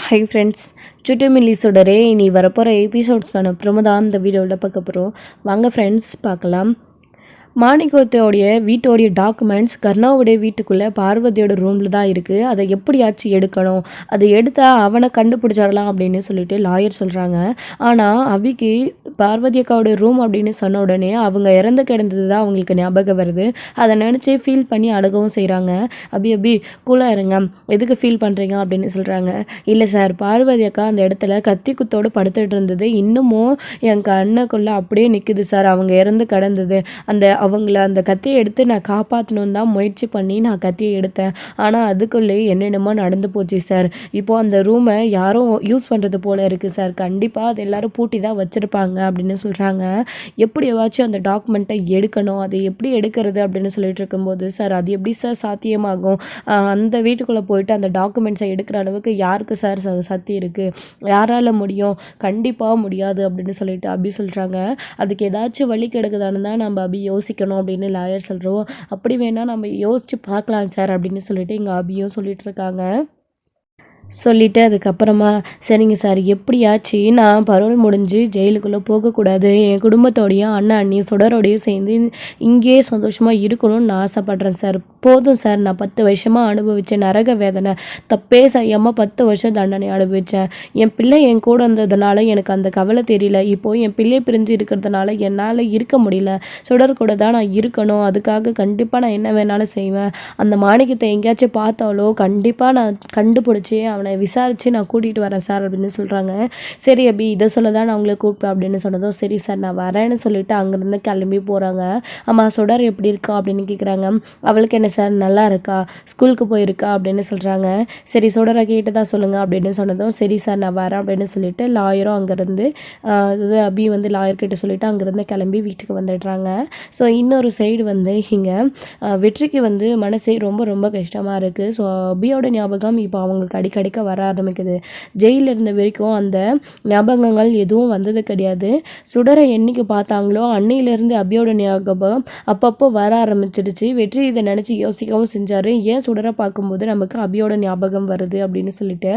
Hi friends, சுட்டு மில்லிஸோட இனி வரப்போகிற எபிசோட்ஸ்க்கான அப்புறமா தான் இந்த வீடியோவில் பார்க்க போகிறோம். வாங்க ஃப்ரெண்ட்ஸ் பார்க்கலாம். மாணிக்கத்தோடைய வீட்டோடைய டாக்குமெண்ட்ஸ் கர்ணாவுடைய வீட்டுக்குள்ளே பார்வதியோட ரூமில் தான் இருக்குது. அதை எப்படியாச்சும் எடுக்கணும், அதை எடுத்தால் அவனை கண்டுபிடிச்சிடலாம் அப்படின்னு சொல்லிட்டு லாயர் சொல்கிறாங்க. ஆனால் அபிக்கு பார்வதி அக்காவோடைய ரூம் அப்படின்னு சொன்ன உடனே அவங்க இறந்து கிடந்தது தான் அவங்களுக்கு ஞாபகம் வருது. அதை நினச்சி ஃபீல் பண்ணி அழுகவும் செய்கிறாங்க. அபி கூலாக இருங்க, எதுக்கு ஃபீல் பண்ணுறீங்க அப்படின்னு சொல்கிறாங்க. இல்லை சார், பார்வதி அக்கா அந்த இடத்துல கத்தி குத்தோடு படுத்துட்டு இருந்தது இன்னமும் என் கண்ணுக்குள்ளே அப்படியே நிற்குது சார். அவங்க இறந்து கிடந்தது அவங்கள அந்த கத்தியை எடுத்து நான் காப்பாற்றணுன்னு தான் முயற்சி பண்ணி நான் கத்தியை எடுத்தேன். ஆனால் அதுக்குள்ளே என்னென்னமோ நடந்து போச்சு சார். இப்போது அந்த ரூமை யாரும் யூஸ் பண்ணுறது போல் இருக்குது சார். கண்டிப்பாக அது எல்லோரும் பூட்டி தான் வச்சுருப்பாங்க அப்படின்னு சொல்கிறாங்க. எப்படியாச்சும் அந்த டாக்குமெண்ட்டை எடுக்கணும், அதை எப்படி எடுக்கிறது அப்படின்னு சொல்லிட்டு இருக்கும்போது, சார் அது எப்படி சார் சாத்தியமாகும்? அந்த வீட்டுக்குள்ளே போயிட்டு அந்த டாக்குமெண்ட்ஸை எடுக்கிற அளவுக்கு யாருக்கு சார் சக்தி இருக்குது? யாரால் முடியும்? கண்டிப்பாக முடியாது அப்படின்னு சொல்லிட்டு அபி சொல்கிறாங்க. அதுக்கு ஏதாச்சும் வழி கிடைக்குதான்னு தான் நம்ம அபி யோசிக்கணும் அப்படின்னு லாயர் சொல்கிறோம். அப்படி வேணால் நம்ம யோசிச்சு பார்க்கலாம் சார் அப்படின்னு சொல்லிட்டு எங்கள் அபியும் சொல்லிட்டு இருக்காங்க. சொல்லிவிட்டு அதுக்கப்புறமா சரிங்க சார், எப்படியாச்சு நான் பரோல் முடிஞ்சு ஜெயிலுக்குள்ளே போகக்கூடாது, என் குடும்பத்தோடையும் அண்ணன் அண்ணியும் சுடரோடையும் சேர்ந்து இங்கேயே சந்தோஷமாக இருக்கணும்னு நான் ஆசைப்பட்றேன் சார். போதும் சார், நான் 10 வருஷமாக அனுபவித்தேன் நரக வேதனை, தப்பே செய்யாமல் 10 வருஷம் தண்டனை அனுபவித்தேன். என் பிள்ளை என் கூட இருந்ததுனால எனக்கு அந்த கவலை தெரியல. இப்போது என் பிள்ளை பிரிஞ்சு இருக்கிறதுனால என்னால் இருக்க முடியல. சுடர் கூட தான் நான் இருக்கணும். அதுக்காக கண்டிப்பாக நான் என்ன வேணாலும் செய்வேன். அந்த மாணிக்கத்தை எங்கேயாச்சும் பார்த்தாலோ கண்டிப்பாக நான் கண்டுபிடிச்சி அவனை விசாரித்து நான் கூட்டிகிட்டு வரேன் சார் அப்படின்னு சொல்கிறாங்க. சரி அபி, இதை சொல்ல தான் நான் உங்களை கூப்பிட்டேன் அப்படின்னு சொன்னதும் சரி சார் நான் வரேன்னு சொல்லிட்டு அங்கேருந்து கிளம்பி போகிறாங்க. ஆமாம், சுடர் எப்படி இருக்கா அப்படின்னு கேட்குறாங்க. அவளுக்கு என்ன சார், நல்லா இருக்கா, ஸ்கூலுக்கு போயிருக்கா அப்படின்னு சொல்கிறாங்க. சரி சுடரை கேட்டு தான் சொல்லுங்கள் அப்படின்னு சொன்னதும் சரி சார் நான் வரேன் அப்படின்னு சொல்லிட்டு லாயரும் அங்கேருந்து அபி வந்து லாயர்கிட்ட சொல்லிவிட்டு அங்கேருந்து கிளம்பி வீட்டுக்கு வந்துடுறாங்க. ஸோ இன்னொரு சைடு வந்து இங்கே வெற்றிக்கு வந்து மனசே ரொம்ப ரொம்ப கஷ்டமாக இருக்குது. ஸோ அபியோட ஞாபகம் இப்போ அவங்களுக்கு அடிக்கடிக்க வர ஆரம்பிக்குது. ஜெயிலில் இருந்த வரைக்கும் அந்த ஞாபகங்கள் எதுவும் வந்தது கிடையாது. சுடரை என்னைக்கு பார்த்தாங்களோ அன்னையிலேருந்து அபியோட ஞாபகம் அப்பப்போ வர ஆரம்பிச்சிடுச்சு. வெற்றி இதை நினச்சி யோசிக்கவும் செஞ்சார், ஏன் சுடரை பார்க்கும்போது நமக்கு அபியோட ஞாபகம் வருது அப்படின்னு சொல்லிட்டு.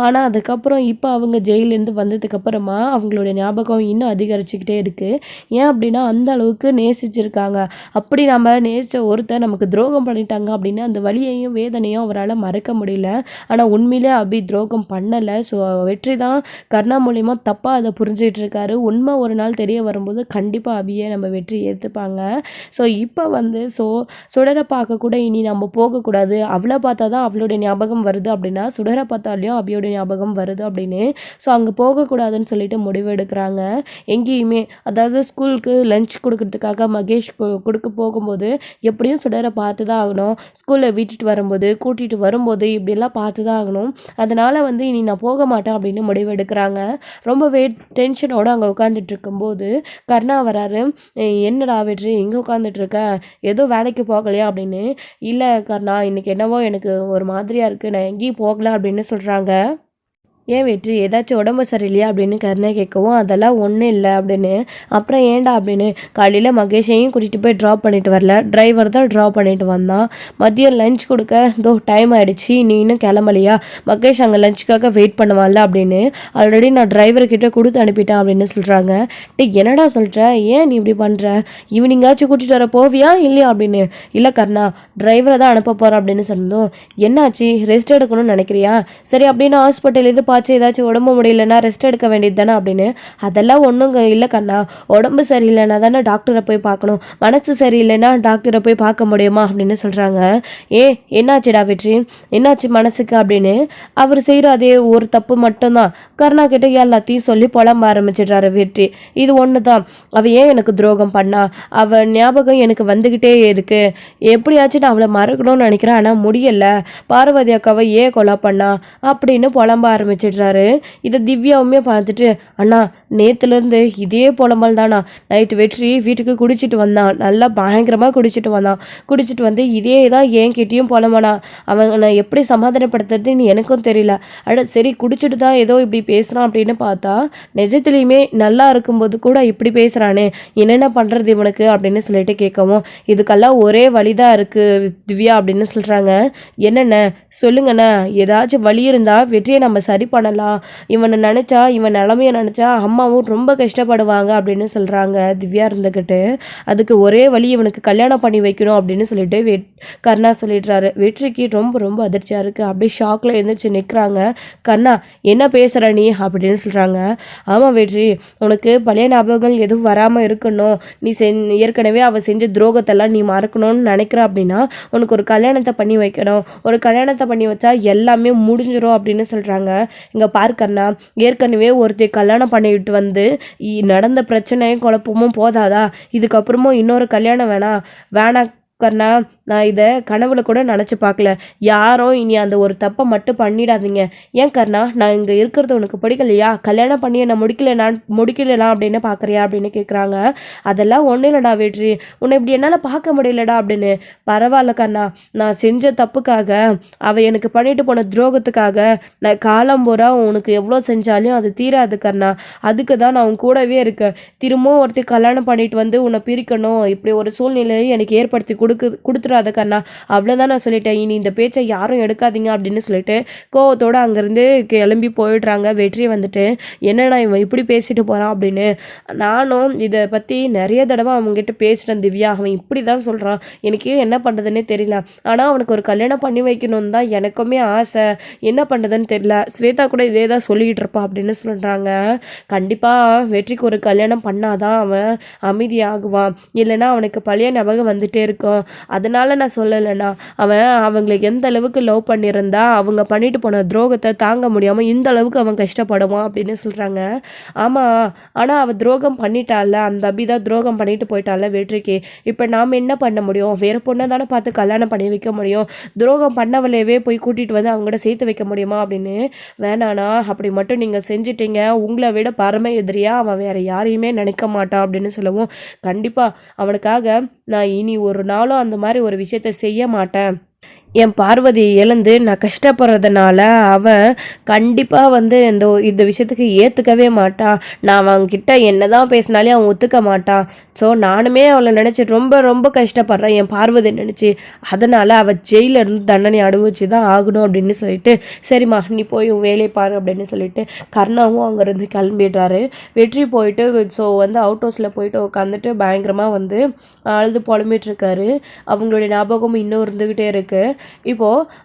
ஆனால் அதுக்கப்புறம் இப்போ அவங்க ஜெயிலேருந்து வந்ததுக்கப்புறமா அவங்களோட ஞாபகம் இன்னும் அதிகரிச்சுக்கிட்டே இருக்குது. ஏன் அப்படின்னா அந்த அளவுக்கு நேசிச்சிருக்காங்க. அப்படி நம்ம நேசித்த ஒருத்தர் நமக்கு துரோகம் பண்ணிட்டாங்க அப்படின்னு அந்த வலியையும் வேதனையும் அவரால் மறக்க முடியல. ஆனால் உண்மையிலே அபி துரோகம் பண்ணலை. ஸோ வெற்றி தான் கர்ணா மூலிமா தப்பாக அதை புரிஞ்சிட்டு இருக்காரு. உண்மை ஒரு நாள் தெரிய வரும்போது கண்டிப்பாக அபியை நம்ம வெற்றி ஏற்றுப்பாங்க. ஸோ இப்போ வந்து சுடரை பார்க்க கூட இனி நம்ம போகக்கூடாது, அவளை பார்த்தா தான் அவளுடைய ஞாபகம் வருது அப்படின்னா சுடரை பார்த்தாலையும் அபியோட ஞாபகம் வருது அப்படின்னு ஸோ அங்கே போகக்கூடாதுன்னு சொல்லிட்டு முடிவு எடுக்கிறாங்க. எங்கேயுமே, அதாவது ஸ்கூலுக்கு லஞ்ச் கொடுக்கறதுக்காக மகேஷ் கொடுக்க போகும்போது எப்படியும் சுடரை பார்த்து தான் ஆகணும். ஸ்கூலில் விட்டுட்டு வரும்போது கூட்டிகிட்டு வரும்போது இப்படியெல்லாம் பார்த்து தான் ஆகணும். அதனால் வந்து இனி நான் போக மாட்டேன் அப்படின்னு முடிவு எடுக்கிறாங்க. ரொம்பவே டென்ஷனோடு அங்கே உட்காந்துட்டு இருக்கும்போது கர்ணா வராரு. என்னடா வெற்றி இங்கே உட்காந்துட்டு இருக்க, ஏதோ வேலைக்கு போகலையா அப்படின்னு. இல்லை கர்ணா, இன்னைக்கு என்னவோ எனக்கு ஒரு மாதிரியாக இருக்குது, நான் எங்கேயும் போகல அப்படின்னு சொல்கிறாங்க. ஏன் வெற்றி, ஏதாச்சும் உடம்பு சரியில்லையா அப்படின்னு கருணை கேட்கவும் அதெல்லாம் ஒன்றும் இல்லை அப்படின்னு. அப்புறம் ஏன்டா அப்படின்னு, காலையில் மகேஷையும் கூட்டிகிட்டு போய் ட்ராப் பண்ணிட்டு வரல, டிரைவர் தான் ட்ராப் பண்ணிட்டு வந்தான். மதியம் லஞ்ச் கொடுக்க இதோ டைம் ஆகிடுச்சு, நீ இன்னும் கிளம்பலையா, மகேஷ் அங்கே லஞ்சுக்காக வெயிட் பண்ணுவான்ல அப்படின்னு ஆல்ரெடி நான் டிரைவர்கிட்ட கொடுத்து அனுப்பிட்டேன் அப்படின்னு சொல்கிறாங்க. என்னடா சொல்கிற, ஏன் நீ இப்படி பண்ணுற, ஈவினிங்காச்சும் கூட்டிகிட்டு வர போவியா இல்லையா அப்படின்னு. இல்லை கர்ணா, டிரைவரை தான் அனுப்ப போகிறேன் அப்படின்னு சொன்னதும் என்னாச்சு, ரெஸ்ட் எடுக்கணும்னு நினைக்கிறியா, சரி அப்படின்னு ஹாஸ்பிட்டல் இது ஏதாச்சும் உடம்பு முடியலன்னா ரெஸ்ட் எடுக்க வேண்டியது தானே அப்படின்னு. அதெல்லாம் ஒன்றும் இல்லை கண்ணா, உடம்பு சரியில்லைன்னா தானே டாக்டரை போய் பார்க்கணும், மனசு சரியில்லைன்னா டாக்டரை போய் பார்க்க முடியுமா அப்படின்னு சொல்கிறாங்க. என்னாச்சுடா வெற்றி, என்னாச்சு மனசுக்கு அப்படின்னு. அவர் செய்கிற அதே ஒரு தப்பு மட்டும்தான். கருணா கிட்ட எல்லாத்தையும் சொல்லி புலம்ப ஆரம்பிச்சிடுறாரு வெற்றி. இது ஒன்று தான், அவள் ஏன் எனக்கு துரோகம் பண்ணா, அவள் ஞாபகம் எனக்கு வந்துக்கிட்டே இருக்கு, எப்படியாச்சும் நான் அவளை மறக்கணும்னு நினைக்கிறேன், ஆனால் முடியலை, பார்வதி அக்காவை ஏன் கொலை பண்ணா அப்படின்னு புலம்ப ஆரம்பிச்சிடுறாரு. இதை திவ்யாவுமே பார்த்துட்டு, அண்ணா நேற்றுலேருந்து இதே புலம்பல் தானா, நைட்டு வெற்றி வீட்டுக்கு குடிச்சிட்டு வந்தான், நல்லா பயங்கரமாக குடிச்சிட்டு வந்தான், குடிச்சிட்டு வந்து இதே தான் என்கிட்டையும் புலம்பனா, அவனை எப்படி சமாதானப்படுத்துறதுன்னு எனக்கும் தெரியல. சரி குடிச்சிட்டு தான் ஏதோ இப்படி பேசுகிறான் அப்படின்னு பார்த்தா நிஜத்துலேயுமே நல்லா இருக்கும்போது கூட இப்படி பேசுகிறானே, என்னென்ன பண்ணுறது இவனுக்கு அப்படின்னு சொல்லிட்டு கேட்கவும் இதுக்கெல்லாம் ஒரே வழிதான் இருக்குது திவ்யா அப்படின்னு சொல்கிறாங்க. என்னென்ன சொல்லுங்கண்ணா, ஏதாச்சும் வழி இருந்தால் வெற்றியை நம்ம சரி பண்ணலாம், இவனை நினச்சா இவன் நிலமைய நினச்சா அம்மாவும் ரொம்ப கஷ்டப்படுவாங்க அப்படின்னு சொல்கிறாங்க திவ்யா இருந்துக்கிட்டு. அதுக்கு ஒரே வழி இவனுக்கு கல்யாணம் பண்ணி வைக்கணும் அப்படின்னு சொல்லிட்டு கர்ணா சொல்லிடுறாரு. வெற்றிக்கு ரொம்ப ரொம்ப அதிர்ச்சியாக இருக்குது. அப்படியே ஷாக்கில் எழுந்திரிச்சு நிற்கிறாங்க. கர்ணா என்ன பேசுகிற நீ அப்படின்னு சொல்கிறாங்க. ஆமாம் வெற்றி, உனக்கு பழைய ஞாபகங்கள் எதுவும் வராமல் இருக்கணும், நீ ஏற்கனவே அவள் செஞ்ச துரோகத்தெல்லாம் நீ மறக்கணும்னு நினைக்கிற அப்படின்னா உனக்கு ஒரு கல்யாணத்தை பண்ணி வைக்கணும், ஒரு கல்யாணத்தை பண்ணி வச்சா எல்லாமே முடிஞ்சிடும் அப்படின்னு சொல்கிறாங்க. இங்கே பார்க்கறனா ஏற்கனவே ஒருத்தர் கல்யாணம் பண்ணிவிட்டு வந்து நடந்த பிரச்சனையும் குழப்பமும் போதாதா, இதுக்கப்புறமும் இன்னொரு கல்யாணம் வேணாம் கர்ணா, நான் இதை கனவுல கூட நினச்சி பார்க்கல. யாரும் இனி அந்த ஒரு தப்பை மட்டும் பண்ணிடாதீங்க. ஏன் கர்ணா, நான் இங்கே இருக்கிறது உனக்கு பிடிக்கலையா? கல்யாணம் பண்ணி நான் முடிக்கலனா அப்படின்னு பார்க்குறியா அப்படின்னு கேட்குறாங்க. அதெல்லாம் ஒன்றும் இல்லைடா வெற்றி, உன்னை இப்படி என்னால் பார்க்க முடியலடா அப்படின்னு. பரவாயில்ல கர்ணா, நான் செஞ்ச தப்புக்காக, அவள் எனக்கு பண்ணிட்டு போன துரோகத்துக்காக நான் காலம் பூரா உனக்கு எவ்வளோ செஞ்சாலும் அது தீராது கர்ணா. அதுக்கு தான் நான் உன் கூடவே இருக்கேன். திரும்பவும் ஒருத்தர் கல்யாணம் பண்ணிட்டு வந்து உன்னை பிரிக்கணும் இப்படி ஒரு சூழ்நிலையை எனக்கு ஏற்படுத்தி கொடுத்துடாத கண்ணா, அவ்வளோதான் நான் சொல்லிட்டேன். இனி இந்த பேச்சை யாரும் எடுக்காதீங்க அப்படின்னு சொல்லிட்டு கோவத்தோடு அங்கேருந்து கிளம்பி போயிடுறாங்க. வெற்றி வந்துட்டு என்னடா இவன் இப்படி பேசிட்டு போகிறான் அப்படின்னு. நானும் இதை பற்றி நிறைய தடவை அவங்ககிட்ட பேசிட்டேன் திவ்யா, அவன் இப்படி தான் சொல்கிறான், எனக்கு என்ன பண்ணுறதுன்னே தெரியல. ஆனால் அவனுக்கு ஒரு கல்யாணம் பண்ணி வைக்கணும்னு தான் எனக்குமே ஆசை, என்ன பண்ணுறதுன்னு தெரியல. ஸ்வேதா கூட இதே தான் சொல்லிக்கிட்டு இருப்பான் அப்படின்னு சொல்கிறாங்க. கண்டிப்பாக வெற்றிக்கு ஒரு கல்யாணம் பண்ணாதான் அவன் அமைதியாகுவான், இல்லைன்னா அவனுக்கு பழைய ஞாபகம் வந்துட்டே இருக்கும். அதனால நான் சொல்லலைண்ணா, அவங்களுக்கு எந்த அளவுக்கு லவ் பண்ணியிருந்தா அவங்க பண்ணிட்டு போன துரோகத்தை தாங்க முடியாமல் இந்த அளவுக்கு அவன் கஷ்டப்படுவான் அப்படின்னு சொல்கிறாங்க. ஆமாம், ஆனால் அவள் துரோகம் பண்ணிட்டால, அந்த அபிதா துரோகம் பண்ணிட்டு போயிட்டால வெற்றிக்கு. இப்போ நாம் என்ன பண்ண முடியும்? வேறு பொண்ணை தானே பார்த்து கல்யாணம் பண்ணி வைக்க முடியும், துரோகம் பண்ணவளையவே போய் கூட்டிகிட்டு வந்து அவங்கள்ட்ட சேர்த்து வைக்க முடியுமா அப்படின்னு. வேணாண்ணா, அப்படி மட்டும் நீங்கள் செஞ்சிட்டீங்க, உங்களை விட பரம எதிரியாக அவன் வேறு யாரையுமே நினைக்க மாட்டான் அப்படின்னு சொல்லவும், கண்டிப்பாக அவனுக்காக நான் இனி ஒரு நாளும் அந்த மாதிரி ஒரு விஷயத்தை செய்ய மாட்டேன். என் பார்வதியை இழந்து நான் கஷ்டப்படுறதுனால அவன் கண்டிப்பாக இந்த விஷயத்துக்கு ஏற்றுக்கவே மாட்டான். நான் அவன்கிட்ட என்ன தான் பேசினாலே அவன் ஒத்துக்க மாட்டான். ஸோ நானுமே அவளை நினச்சி ரொம்ப ரொம்ப கஷ்டப்படுறேன், என் பார்வதி நினச்சி. அதனால் அவள் ஜெயிலிருந்து தண்டனை அனுபவிச்சு தான் ஆகணும் அப்படின்னு சொல்லிட்டு, சரிம்மா நீ போய் உன் வேலையை பாரு அப்படின்னு சொல்லிட்டு கர்ணாவும் அங்கேருந்து கிளம்பிடுறாரு. வெற்றி போயிட்டு ஸோ அவுட் ஹவுஸில் போயிட்டு உட்காந்துட்டு பயங்கரமாக அழுது புலம்பிகிட்ருக்காரு. அவங்களுடைய ஞாபகம் இன்னும் இருந்துக்கிட்டே இருக்குது. இப்போது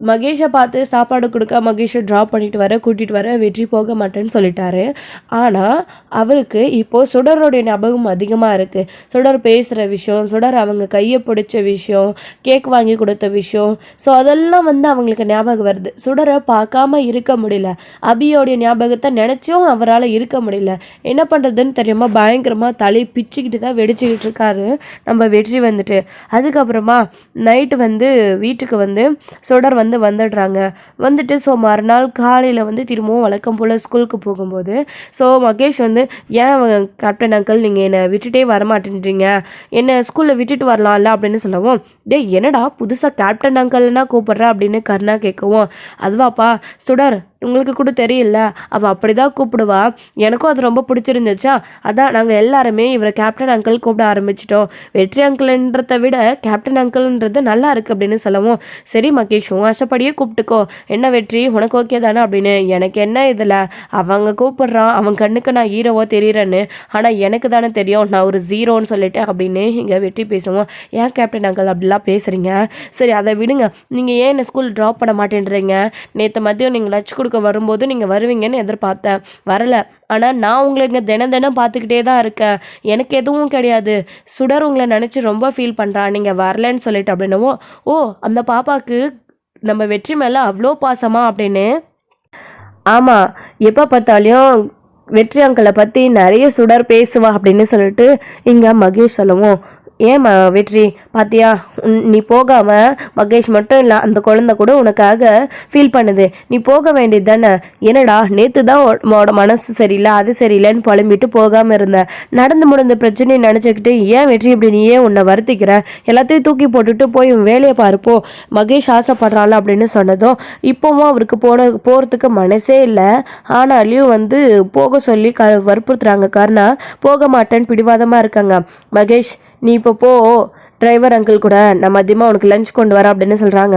மகேஷை பார்த்து சாப்பாடு கொடுக்க மகேஷை ட்ராப் கூட்டிகிட்டு வர வெற்றி போக மாட்டேன்னு சொல்லிட்டாரு. ஆனால் அவருக்கு இப்போது சுடருடைய ஞாபகம் அதிகமாக இருக்குது. சுடர் பேசுகிற விஷயம், சுடர் அவங்க கையை பிடிச்ச விஷயம், கேக் வாங்கி கொடுத்த விஷயம், ஸோ அதெல்லாம் அவங்களுக்கு ஞாபகம் வருது. சுடரை பார்க்காம இருக்க முடியல, அபியோடைய ஞாபகத்தை நினச்சும் அவரால் இருக்க முடியல. என்ன பண்ணுறதுன்னு தெரியாமல் பயங்கரமாக தலை பிச்சுக்கிட்டு தான் வெடிச்சுக்கிட்டு இருக்காரு நம்ம வெற்றி. அதுக்கப்புறமா நைட்டு வீட்டுக்கு சுடர் வந்துடுறாங்க. வந்துட்டு ஸோ மறுநாள் காலையில் திரும்பவும் வழக்கம் போல் ஸ்கூலுக்கு போகும்போது ஸோ மகேஷ் ஏன் கேப்டன் அங்கிள் நீங்கள் என்னை விட்டுட்டே வரமாட்டேன்றீங்க, என்னை ஸ்கூலில் விட்டுட்டு வரலாம்ல அப்படின்னு சொல்லவும், டே என்னடா புதுசாக கேப்டன் அங்கிள்னா கூப்பிட்ற அப்படின்னு கர்ணா கேட்கவும், அதுவாப்பா சுடர் உங்களுக்கு கூட தெரியல, அவள் அப்படி தான் கூப்பிடுவா, எனக்கும் அது ரொம்ப பிடிச்சிருந்துச்சா, அதான் நாங்கள் எல்லாருமே இவரை கேப்டன் அங்கிள் கூப்பிட ஆரம்பிச்சிட்டோம். வெற்றி அங்கிள்ன்றதை விட கேப்டன் அங்கிள்ன்றது நல்லா இருக்குது அப்படின்னு சொல்லவும், சரி மகேஷ் ஆசைப்படியே கூப்பிட்டுக்கோ, என்ன வெற்றி உனக்கு ஓகே தானே அப்படின்னு. எனக்கு என்ன இதில், அவங்க கூப்பிட்றான், அவன் கண்ணுக்கு நான் ஹீரோவோ தெரியுறேன்னு, ஆனால் எனக்கு தானே தெரியும் நான் ஒரு ஜீரோன்னு சொல்லிட்டு அப்படின்னு இங்கே வெற்றி பேசுவோம். ஏன் கேப்டன் அங்கிள் அப்படிலாம் பேசுகிறீங்க, சரி அதை விடுங்க, நீங்கள் ஏன் என்ன ஸ்கூல் ட்ராப் பண்ண மாட்டேன்றீங்க, நேற்று மதியம் நீங்கள் லட்ச கொடுக்க வரும்போது நீங்கள் வருவீங்கன்னு எதிர்பார்த்தேன், வரலை, ஆனால் நான் உங்களை இங்கே தினம் பார்த்துக்கிட்டே தான் இருக்கேன், எனக்கு எதுவும் கிடையாது, சுடர் உங்களை நினச்சி ரொம்ப ஃபீல் பண்ணுறான் நீங்கள் வரலன்னு சொல்லிட்டு அப்படின்னவோ, ஓ அந்த பாப்பாவுக்கு நம்ம வெற்றி மேலே அவ்வளோ பாசமா அப்படின்னு. ஆமாம், எப்போ பார்த்தாலையும் வெற்றி அங்கிளை பற்றி நிறைய சுடர் பேசுவா அப்படின்னு சொல்லிட்டு இங்கே மகேஷ் சொல்லவும், ஏம்மா வெற்றி பாத்தியா, நீ போகாமல் மகேஷ் மட்டும் இல்லை அந்த குழந்தை கூட உனக்காக ஃபீல் பண்ணுது, நீ போக வேண்டியது தானே, என்னடா நேற்று தான் உன்னோட மனசு சரியில்லை அது சரியில்லைன்னு புலம்பிட்டு போகாமல் இருந்தேன், நடந்து முடிந்த பிரச்சனையை நினச்சிக்கிட்டு ஏன் வெற்றி இப்படி நீ ஏன் உன்னை வருத்திக்கிற, எல்லாத்தையும் தூக்கி போட்டுட்டு போய் வேலையை பாருப்போ, மகேஷ் ஆசைப்படுறாள் அப்படின்னு சொன்னதும் இப்போவும் அவருக்கு போகிறதுக்கு மனசே இல்லை, ஆனாலையும் போக சொல்லி வற்புறுத்துறாங்க. காரணம் போக மாட்டேன்னு பிடிவாதமாக இருக்காங்க. மகேஷ் நீ இப்போ போ, டிரைவர் அங்கிள் கூட நான் மதியமாக உனக்கு லஞ்ச் கொண்டு வரேன் அப்படின்னு சொல்கிறாங்க.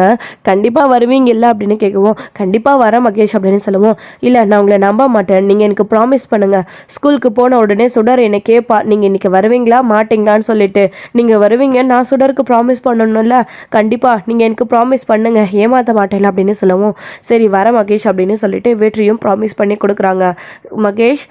கண்டிப்பாக வருவீங்க இல்லை அப்படின்னு கேட்குவோம். கண்டிப்பாக வரேன் மகேஷ் அப்படின்னு சொல்லுவோம். இல்லை நான் உங்களை நம்ப மாட்டேன், நீங்கள் எனக்கு ப்ராமிஸ் பண்ணுங்கள். ஸ்கூலுக்கு போன உடனே சுடர் என்னை கேட்பா நீங்கள் இன்றைக்கி வருவீங்களா மாட்டிங்களான்னு சொல்லிட்டு. நீங்கள் வருவீங்க, நான் சுடருக்கு ப்ராமிஸ் பண்ணணும்ல, கண்டிப்பாக நீங்கள் எனக்கு ப்ராமிஸ் பண்ணுங்கள், ஏமாற்ற மாட்டேன் அப்படின்னு சொல்லுவோம். சரி வர மகேஷ் அப்படின்னு சொல்லிட்டு வெற்றியும் ப்ராமிஸ் பண்ணி கொடுக்குறாங்க. மகேஷ்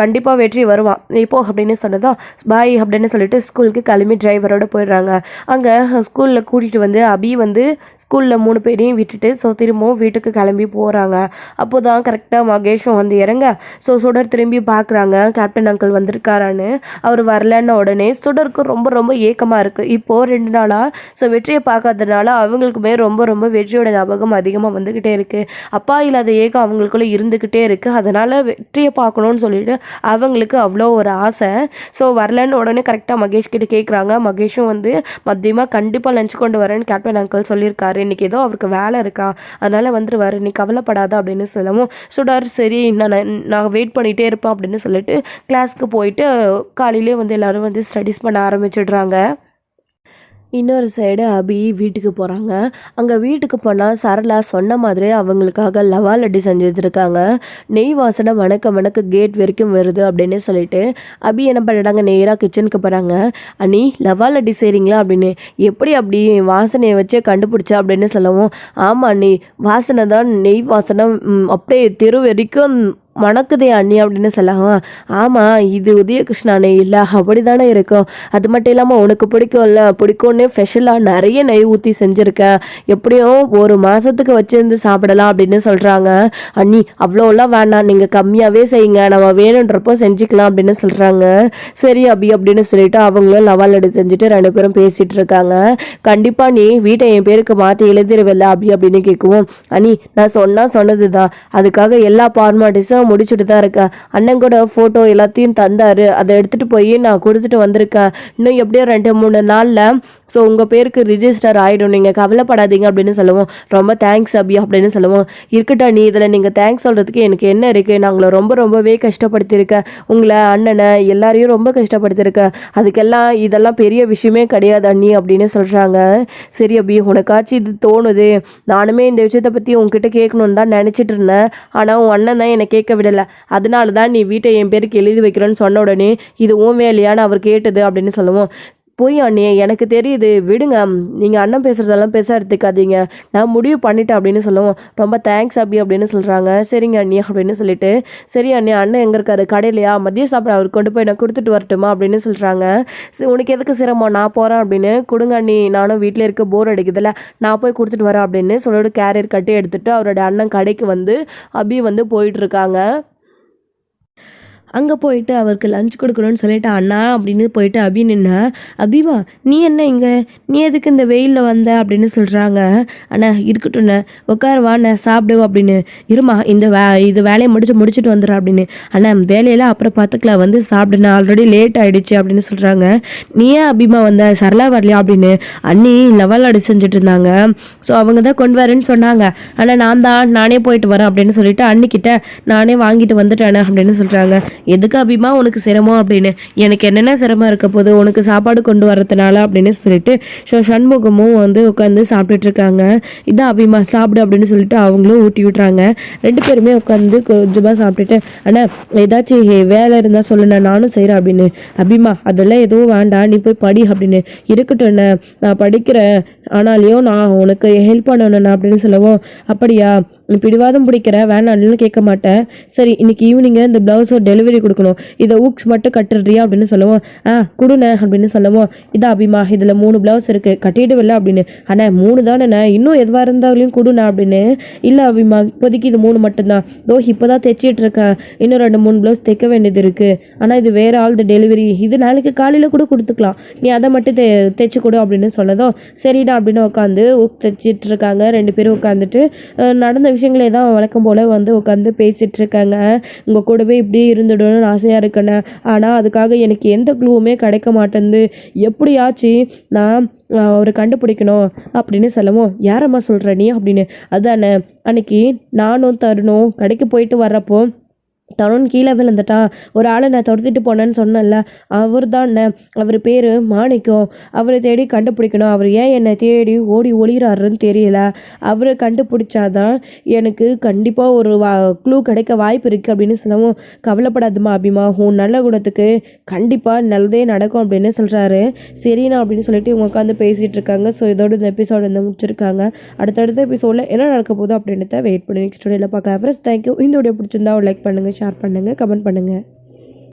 கண்டிப்பாக வெற்றி வருவான் இப்போ அப்படின்னு சொன்னதும் பாய் அப்படின்னு சொல்லிட்டு ஸ்கூலுக்கு கிளம்பி டிரைவரோட போயிடுறாங்க. அங்கே ஸ்கூலில் கூட்டிகிட்டு வந்து அபி வந்து ஸ்கூலில் 3 பேரையும் விட்டுட்டு திரும்பவும் வீட்டுக்கு கிளம்பி போகிறாங்க. அப்போ தான் கரெக்டாக மகேஷும் வந்து இறங்க. சுடர் திரும்பி பார்க்குறாங்க கேப்டன் அங்கிள் வந்திருக்காரான்னு. அவர் வரலன்னு உடனே சுடருக்கு ரொம்ப ரொம்ப ஏக்கமாக இருக்குது. இப்போது 2 நாளாக வெற்றியை பார்க்காததுனால அவங்களுக்குமே ரொம்ப ரொம்ப வெற்றியோட ஞாபகம் அதிகமாக வந்துக்கிட்டே இருக்குது. அப்பா இல்லாத ஏக்கம் அவங்களுக்குள்ளே இருந்துக்கிட்டே இருக்குது. அதனால் வெற்றியை பார்க்கணுன்னு சொல்லிட்டு அவங்களுக்கு அவ்வளோ ஒரு ஆசை. வரலன்னு உடனே கரெக்டாக மகேஷ் கிட்ட கேட்குறாங்க. மகேஷும் வந்து மதியமாக கண்டிப்பாக லஞ்ச் கொண்டு வரேன்னு கேப்டன் அங்கிள் சொல்லியிருக்காரு, இன்றைக்கி ஏதோ அவருக்கு வேலை இருக்கா, அதனால் வந்துடுவார், நீ கவலைப்படாத அப்படின்னு சொல்லவும் சுடர் சரி நான் வெயிட் பண்ணிகிட்டே இருப்பேன் அப்படின்னு சொல்லிட்டு கிளாஸ்க்கு போயிட்டு காலையிலே வந்து எல்லோரும் வந்து ஸ்டடீஸ் பண்ண ஆரம்பிச்சிடுறாங்க. இன்னொரு சைடு அபி வீட்டுக்கு போகிறாங்க. அங்கே வீட்டுக்கு போனால் சரளா சொன்ன மாதிரி அவங்களுக்காக லவா லட்டு செஞ்சு வச்சுருக்காங்க. நெய் வாசனை மணக்க மணக்க கேட் வரைக்கும் வருது அப்படின்னு சொல்லிட்டு அபி என்ன பண்ணிட்டாங்க, நேராக கிச்சனுக்கு போகிறாங்க. அண்ணி லவா லட்டு செய்கிறீங்களா அப்படின்னு. எப்படி அப்படி வாசனையை வச்சே கண்டுபிடிச்சா அப்படின்னு சொல்லவும், ஆமாம் அண்ணி வாசனை தான், நெய் வாசனை அப்படியே தெரு வரைக்கும் மணக்குதே அண்ணி அப்படின்னு சொல்லலாம். ஆமாம் இது உதயகிருஷ்ணானே இல்லை அப்படி தானே இருக்கும். அது மட்டும் இல்லாமல் உனக்கு பிடிக்கும்ல, பிடிக்கும்னே ஸ்பெஷலாக நிறைய நெய் ஊற்றி செஞ்சுருக்கேன், எப்படியும் 1 மாதத்துக்கு வச்சுருந்து சாப்பிடலாம் அப்படின்னு சொல்கிறாங்க. அண்ணி அவ்வளோலாம் வேணாம், நீங்கள் கம்மியாகவே செய்யுங்க, நம்ம வேணுன்றப்போ செஞ்சுக்கலாம் அப்படின்னு சொல்கிறாங்க. சரி அபி அப்படின்னு சொல்லிட்டு அவங்களும் லவா லட்டு செஞ்சுட்டு 2 பேரும் பேசிகிட்டு இருக்காங்க. கண்டிப்பாக நீ வீட்டை என் பேருக்கு மாற்றி எழுதிருவில்ல அப்படி அப்படின்னு கேட்குவோம். அண்ணி நான் சொன்னது தான், அதுக்காக எல்லா ஃபார்மாலிட்டிஸும் முடிச்சுட்டு தான் இருக்கேன். அண்ணன் கூட ஃபோட்டோ எல்லாத்தையும் தந்தார், அதை எடுத்துகிட்டு போய் நான் கொடுத்துட்டு வந்திருக்கேன். இன்னும் எப்படியோ 2-3 நாளில் உங்கள் பேருக்கு ரிஜிஸ்டர் ஆகிடும், நீங்கள் கவலைப்படாதீங்க அப்படின்னு சொல்லுவோம். ரொம்ப தேங்க்ஸ் அபி அப்படின்னு சொல்லுவோம். இருக்கட்டா நீ இதில் நீங்கள் தேங்க்ஸ் சொல்கிறதுக்கு எனக்கு என்ன இருக்குது, நான் உங்களை ரொம்பவே கஷ்டப்படுத்தியிருக்கேன், உங்களை அண்ணனை எல்லாரையும் ரொம்ப கஷ்டப்படுத்தியிருக்கேன், அதுக்கெல்லாம் இதெல்லாம் பெரிய விஷயமே கிடையாது அண்ணி அப்படின்னு சொல்கிறாங்க. சரி அபி உனக்காச்சும் இது தோணுது, நானுமே இந்த விஷயத்தை பற்றி உங்ககிட்ட கேட்கணுன்னு தான் நினச்சிட்டு இருந்தேன், ஆனால் உன் அண்ணன் தான் என்னை கேட்க விடலை, அதனால தான் நீ வீட்டை என் பேருக்கு எழுதி வைக்கிறேன்னு சொன்ன உடனே இது உன் வேலையான்னு அவர் கேட்டது அப்படின்னு சொல்லுவோம். போய் அண்ணே எனக்கு தெரியுது விடுங்க, நீங்கள் அண்ணன் பேசுகிறதெல்லாம் பேச எடுத்துக்காதீங்க, நான் முடிவு பண்ணிட்டேன் அப்படின்னு சொல்லுவோம். ரொம்ப தேங்க்ஸ் அபி அப்படின்னு சொல்கிறாங்க. சரிங்க அண்ணி அப்படின்னு சொல்லிட்டு, சரி அண்ணே அண்ணன் எங்கே இருக்காரு, கடையிலையா, மதிய சாப்பிட அவர் கொண்டு போய் நான் கொடுத்துட்டு வரட்டுமா அப்படின்னு சொல்கிறாங்க. உனக்கு எதுக்கு சிரமம், நான் போகிறேன் அப்படின்னு. கொடுங்க அண்ணி, நானும் வீட்டில் இருக்க போர் அடிக்குதில்ல, நான் போய் கொடுத்துட்டு வரேன் அப்படின்னு சொல்லிட்டு கேரியர் கட்டி எடுத்துகிட்டு அவரோட அண்ணன் கடைக்கு வந்து அபி வந்து போயிட்டுருக்காங்க. அங்கே போயிட்டு அவருக்கு லஞ்ச் கொடுக்கணும்னு சொல்லிட்டு அண்ணா அப்படின்னு போயிட்டு அபி நின்னா, அபிமா நீ என்ன இங்கே, நீ எதுக்கு இந்த வெயிலில் வந்த அப்படின்னு சொல்கிறாங்க. அண்ணா இருக்கட்டும்ண்ணே உட்காருவாண்ணே சாப்பிடுவோம் அப்படின்னு. இருமா இது வேலையை முடிச்சுட்டு வந்துடுறேன் அப்படின்னு. அண்ணா வேலையெல்லாம் அப்புறம் பார்த்துக்கலாம், வந்து சாப்பிடுண்ணா, ஆல்ரெடி லேட் ஆகிடுச்சு அப்படின்னு சொல்கிறாங்க. நீ ஏன் அபிமா வந்த, சரளா வரலையா அப்படின்னு. அண்ணி லெவல் அடி செஞ்சுட்டு இருந்தாங்க, அவங்க தான் கொண்டு வரேன்னு சொன்னாங்க, ஆனால் நானே போயிட்டு வரேன் அப்படின்னு சொல்லிட்டு அன்னிக்கிட்ட நானே வாங்கிட்டு வந்துட்டேன் அப்படின்னு சொல்கிறாங்க. எதுக்கு அபிமா உனக்கு சிரமம் அப்படின்னு. எனக்கு என்னென்ன சிரமம் இருக்க போது உனக்கு சாப்பாடு கொண்டு வரதுனால அப்படின்னு சொல்லிட்டு சண்முகமும் வந்து உட்காந்து சாப்பிட்டுட்டு இருக்காங்க. இதான் அபிமா சாப்பிடு அப்படின்னு சொல்லிட்டு அவங்களும் ஊட்டி விட்றாங்க. 2 பேருமே உட்காந்து கொஞ்சமாக சாப்பிட்டுட்டு, ஆனால் ஏதாச்சும் வேலை இருந்தால் சொல்லுண்ணே நானும் செய்கிறேன் அப்படின்னு. அபிமா அதெல்லாம் எதுவும் வேண்டாம், நீ போய் படி அப்படின்னு. இருக்கட்டும்ண்ணே நான் படிக்கிறேன், ஆனாலையும் நான் உனக்கு ஹெல்ப் பண்ணணுண்ணா அப்படின்னு சொல்லவும். அப்படியா நீ பிடிவாதம் பிடிக்கிற, வேணான்னு கேட்க மாட்டேன், சரி இன்னைக்கு ஈவினிங்கு இந்த ப்ளவுஸை டெலிவரி கொடுக்கணும், இதை ஊக்ஸ் மட்டும் கட்டுறியா அப்படின்னு சொல்லுவோம். கொடுண்ணே அப்படின்னு சொல்லுவோம். இதான் அபிமா இதில் 3 ப்ளவுஸ் இருக்குது, கட்டிடுவில்ல அப்படின்னு. அண்ணா 3 தானேண்ணே, இன்னும் எதுவாக இருந்தாலும் கொடுண்ணா அப்படின்னு. இல்லை அபிமா இப்போதைக்கு இது 3 மட்டும்தான், இப்போ தான் தைச்சிட்டு இருக்கேன், இன்னும் 2-3 ப்ளவுஸ் தைக்க வேண்டியது இருக்குது, ஆனால் இது வேறு ஆள் டெலிவரி, இது நாளைக்கு காலையில் கூட கொடுத்துக்கலாம், நீ அதை மட்டும் தைச்சி கொடு அப்படின்னு சொன்னதும் சரிடா அப்படின்னு உட்காந்து தைச்சிட்டு இருக்காங்க. 2 பேரும் உட்காந்துட்டு நடந்த விஷயங்களே தான் வழக்கம் போல் வந்து உட்காந்து பேசிகிட்டு இருக்காங்க. உங்கள் கூடவே இப்படி இருந்துடணும்னு ஆசையாக இருக்கேண்ணே, ஆனால் அதுக்காக எனக்கு எந்த க்ளூவுமே கிடைக்க மாட்டேங்குது, எப்படியாச்சு நான் அவரை கண்டுபிடிக்கணும் அப்படின்னு சொல்லவும். யாரம்மா சொல்கிற நீ அப்படின்னு. அதானே அன்னைக்கு நானும் தருணும் கடைக்கு போயிட்டு வர்றப்போ தருண் கீழே விழுந்துட்டான். ஒரு ஆளை நான் துரத்திட்டு போனேன்னு சொன்னேன்ல, அவர் தான்ண்ணே. அவர் பேர் மாணிக்கம். அவரை தேடி கண்டுபிடிக்கணும். அவர் ஏன் என்னை தேடி ஓடி ஒளிகிறாருன்னு தெரியல. அவரை கண்டுபிடிச்சாதான் எனக்கு கண்டிப்பாக ஒரு க்ளூ கிடைக்க வாய்ப்பு இருக்குது அப்படின்னு சொல்லவும், கவலைப்படாதம்மா அபிமா, உன் நல்ல குணத்துக்கு கண்டிப்பாக நல்லதே நடக்கும் அப்படின்னு சொல்கிறாரு. சரிண்ணா அப்படின்னு சொல்லிட்டு இவங்க உட்காந்து பேசிகிட்டு இருக்காங்க. ஸோ இதோட இந்த எபிசோடு வந்து முடிச்சிருக்காங்க. அடுத்தடுத்த எபிசோடில் என்ன நடக்க போகுது அப்படின்றத வெயிட் பண்ணி நெக்ஸ்ட் வீடியோவில் பார்க்கலாம். Friends thank you. இந்த வீடியோ பிடிச்சிருந்தா ஒரு லைக் பண்ணுங்கள், ஷேர் பண்ணுங்கள், கமெண்ட் பண்ணுங்கள்.